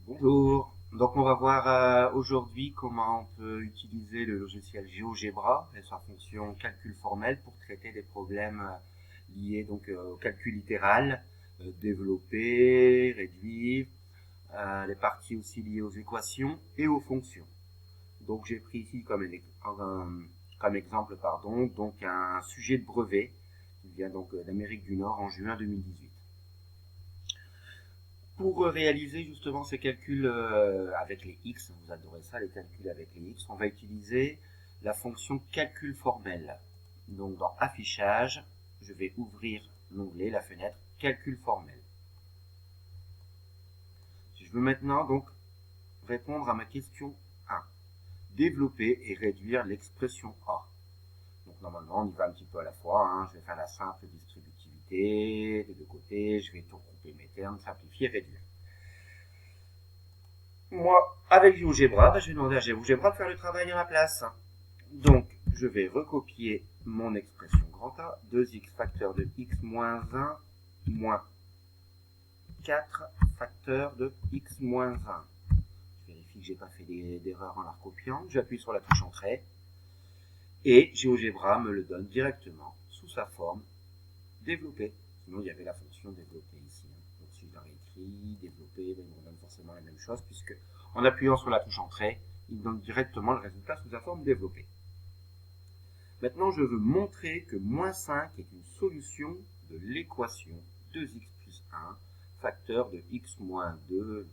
Bonjour, donc on va voir aujourd'hui comment on peut utiliser le logiciel GeoGebra et sa fonction calcul formel pour traiter des problèmes liés au calcul littéral, développer, réduire, les parties aussi liées aux équations et aux fonctions. Donc j'ai pris ici comme exemple donc un sujet de brevet qui vient donc d'Amérique du Nord en juin 2018. Pour réaliser justement ces calculs avec les x, vous adorez ça, les calculs avec les x, on va utiliser la fonction calcul formel. Donc dans affichage, je vais ouvrir l'onglet, la fenêtre calcul formel. Si je veux maintenant donc répondre à ma question 1, développer et réduire l'expression A. Donc normalement on y va un petit peu à la fois, hein. Je vais faire la simple distributivité des deux côtés, je vais tout regrouper mes termes, simplifier, réduire. Moi, avec GeoGebra, je vais demander à GeoGebra de faire le travail à ma place. Donc, je vais recopier mon expression grand A, 2x facteur de x moins 1 moins 4 facteur de x moins 1. Je vérifie que je n'ai pas fait d'erreur en la recopiant. J'appuie sur la touche Entrée et GeoGebra me le donne directement sous sa forme développée. Sinon, il y avait la fonction développer ici. Donc, si je l'aurais écrit, développer, il me donne forcément la même chose puisque en appuyant sur la touche Entrée, il donne directement le résultat sous sa forme développée. Maintenant, je veux montrer que moins 5 est une solution de l'équation 2x plus 1 facteur de x moins 2.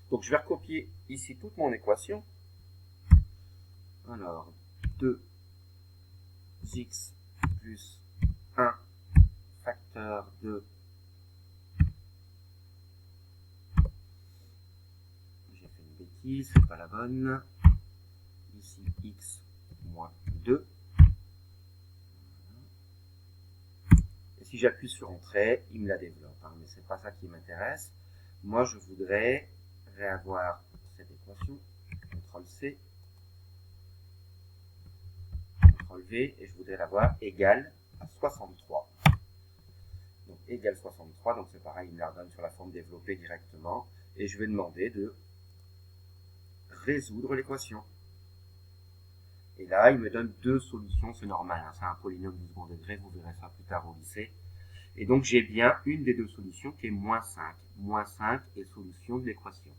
Donc, je vais recopier ici toute mon équation. Alors, 2x plus 1 facteur de... J'ai fait une bêtise, c'est pas la bonne. Ici, x moins 2. Et si j'appuie sur Entrée, il me la développe. Hein, mais c'est pas ça qui m'intéresse. Moi, je voudrais réavoir cette équation. CTRL-C. CTRL-V. Et je voudrais l'avoir égale à 63. Donc, égale 63. Donc, c'est pareil, il me la redonne sur la forme développée directement. Et je vais demander de résoudre l'équation. Et là, il me donne deux solutions. C'est normal. Hein, c'est un polynôme du second degré. Vous verrez ça plus tard au lycée. Et donc, j'ai bien une des deux solutions qui est moins 5. Moins 5 est solution de l'équation.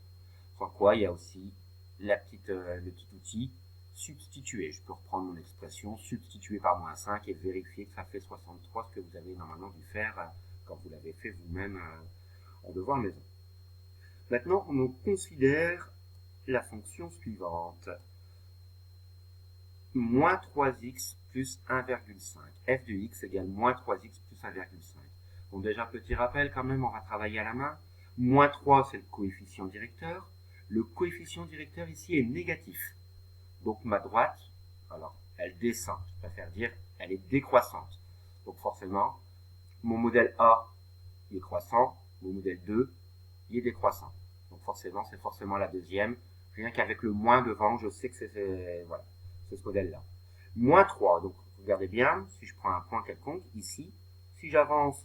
Sans quoi, il y a aussi le petit outil substituer. Je peux reprendre mon expression, substituer par moins 5 et vérifier que ça fait 63, ce que vous avez normalement dû faire quand vous l'avez fait vous-même en devoir maison. Maintenant, on considère la fonction suivante. Moins 3x plus 1,5. f de x égale moins 3x plus 1,5. Bon, déjà, petit rappel quand même, on va travailler à la main. Moins 3, c'est le coefficient directeur. Le coefficient directeur ici est négatif. Donc ma droite, alors, elle descend. Je préfère dire, elle est décroissante. Donc forcément, mon modèle A, il est croissant. Mon modèle 2, il est décroissant. Donc forcément, c'est forcément la deuxième. Rien qu'avec le moins devant, je sais que c'est voilà, c'est ce modèle-là. Moins 3, donc regardez bien, si je prends un point quelconque, ici, si j'avance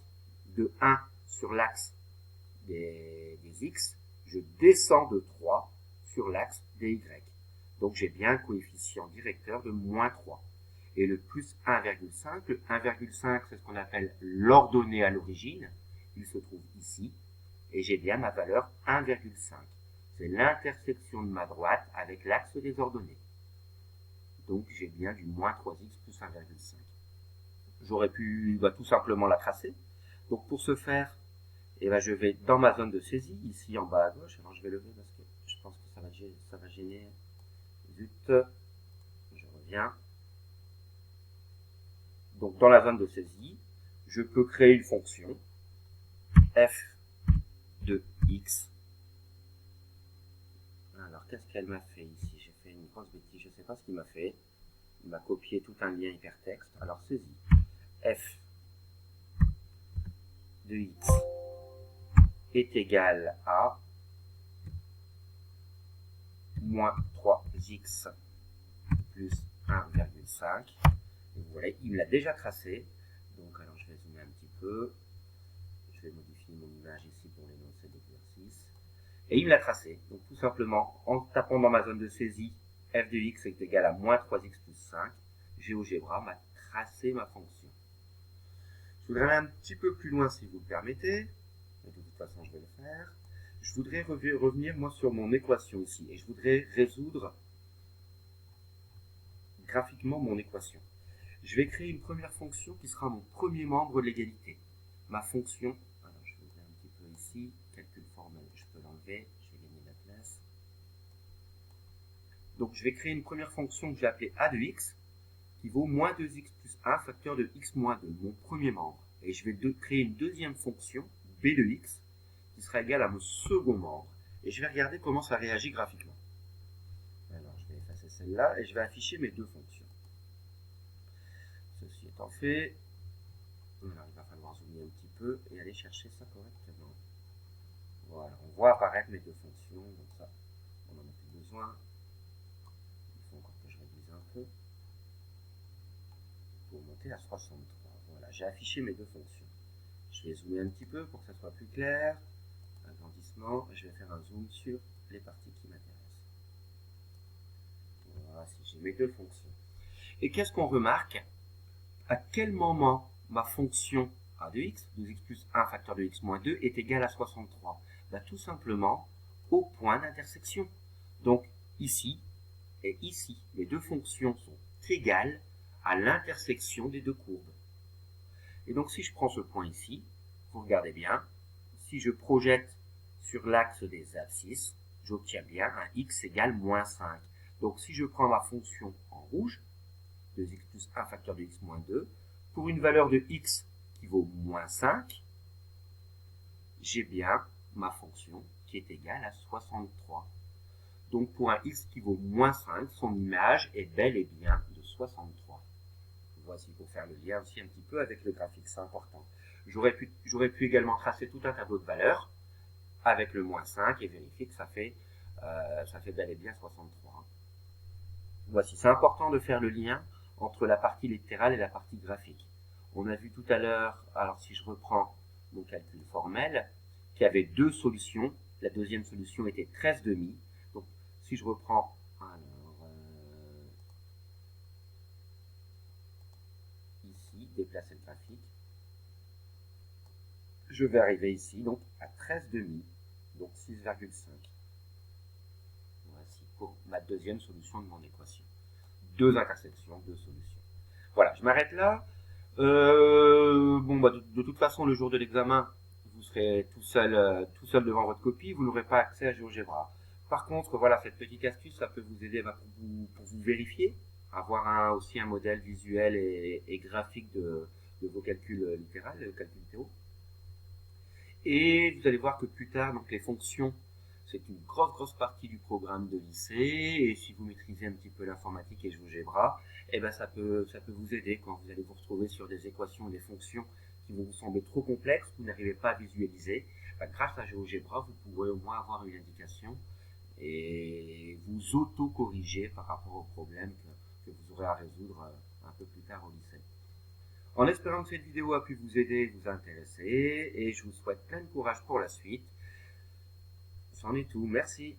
de 1 sur l'axe des x, je descends de 3 sur l'axe des y. Donc j'ai bien un coefficient directeur de moins 3. Et le plus 1,5, le 1,5 c'est ce qu'on appelle l'ordonnée à l'origine, il se trouve ici, et j'ai bien ma valeur 1,5. C'est l'intersection de ma droite avec l'axe des ordonnées. Donc j'ai bien du moins 3x plus 1,5. J'aurais pu tout simplement la tracer. Donc pour ce faire, je vais dans ma zone de saisie, ici en bas à gauche. Alors je vais lever parce que je pense que ça va gêner. Zut, je reviens. Donc dans la zone de saisie, je peux créer une fonction f de x. Alors qu'est-ce qu'elle m'a fait ici? J'ai fait une grosse bêtise, je ne sais pas ce qu'il m'a fait. Il m'a copié tout un lien hypertexte. Alors saisie, f de x est égal à moins 3x plus 1,5. Et vous voyez, il me l'a déjà tracé. Donc, alors je vais zoomer un petit peu. Je vais modifier mon image ici pour l'énoncer d'exercice. Et il me l'a tracé. Donc tout simplement, en tapant dans ma zone de saisie, f de x est égal à moins 3x plus 5, GeoGebra m'a tracé ma fonction. Je voudrais aller un petit peu plus loin si vous le permettez. De toute façon, je vais le faire. Je voudrais revenir moi sur mon équation ici. Et je voudrais résoudre graphiquement mon équation. Je vais créer une première fonction qui sera mon premier membre de l'égalité. Ma fonction, alors je vais ouvrir un petit peu ici, calcul formel, je peux l'enlever, je vais gagner de la place. Donc je vais créer une première fonction que j'ai appelée a de x, qui vaut moins 2x plus 1 facteur de x moins 2, mon premier membre. Et je vais créer une deuxième fonction, b de x, qui sera égale à mon second membre. Et je vais regarder comment ça réagit graphiquement. Alors je vais effacer celle-là et je vais afficher mes deux fonctions. Ceci étant fait, alors il va falloir zoomer un petit peu et aller chercher ça correctement. Voilà, on voit apparaître mes deux fonctions, donc ça, on n'en a plus besoin. Il faut encore que je réduise un peu pour monter à 63. Voilà, j'ai affiché mes deux fonctions. Je vais zoomer un petit peu pour que ça soit plus clair. Agrandissement, je vais faire un zoom sur les parties qui m'intéressent. Voilà, si j'ai mes deux fonctions. Et qu'est-ce qu'on remarque? À quel moment ma fonction a de x, 2x plus 1 facteur de x moins 2, est égale à 63? Ben, tout simplement au point d'intersection. Donc ici et ici, les deux fonctions sont égales à l'intersection des deux courbes. Et donc si je prends ce point ici, vous regardez bien, si je projette sur l'axe des abscisses, j'obtiens bien un x égale moins 5. Donc si je prends ma fonction en rouge, 2x plus 1 facteur de x moins 2, pour une valeur de x qui vaut moins 5, j'ai bien ma fonction qui est égale à 63. Donc pour un x qui vaut moins 5, son image est bel et bien de 63. Voici pour faire le lien aussi un petit peu avec le graphique, c'est important. J'aurais pu également tracer tout un tableau de valeurs avec le moins 5 et vérifier que ça fait bel et bien 63. Voici, c'est important de faire le lien entre la partie littérale et la partie graphique. On a vu tout à l'heure, alors si je reprends mon calcul formel, qu'il y avait deux solutions. La deuxième solution était 13,5. Donc si je reprends, ici, déplacer le graphique, je vais arriver ici, donc à 13,5, donc 6,5. Voici pour ma deuxième solution de mon équation. Deux intersections, deux solutions. Voilà, je m'arrête là. De toute façon, le jour de l'examen, vous serez tout seul devant votre copie, vous n'aurez pas accès à GeoGebra. Par contre, voilà, cette petite astuce, ça peut vous aider pour vous vérifier, avoir aussi un modèle visuel et graphique de vos calculs littéraux, le calcul théo. Et vous allez voir que plus tard, donc les fonctions, c'est une grosse partie du programme de lycée. Et si vous maîtrisez un petit peu l'informatique et GeoGebra, eh ben ça peut vous aider quand vous allez vous retrouver sur des équations et des fonctions qui vont vous sembler trop complexes, que vous n'arrivez pas à visualiser. Ben, grâce à GeoGebra, vous pourrez au moins avoir une indication et vous auto-corriger par rapport aux problèmes que vous aurez à résoudre un peu plus tard au lycée. En espérant que cette vidéo a pu vous aider et vous intéresser, et je vous souhaite plein de courage pour la suite. C'en est tout, merci.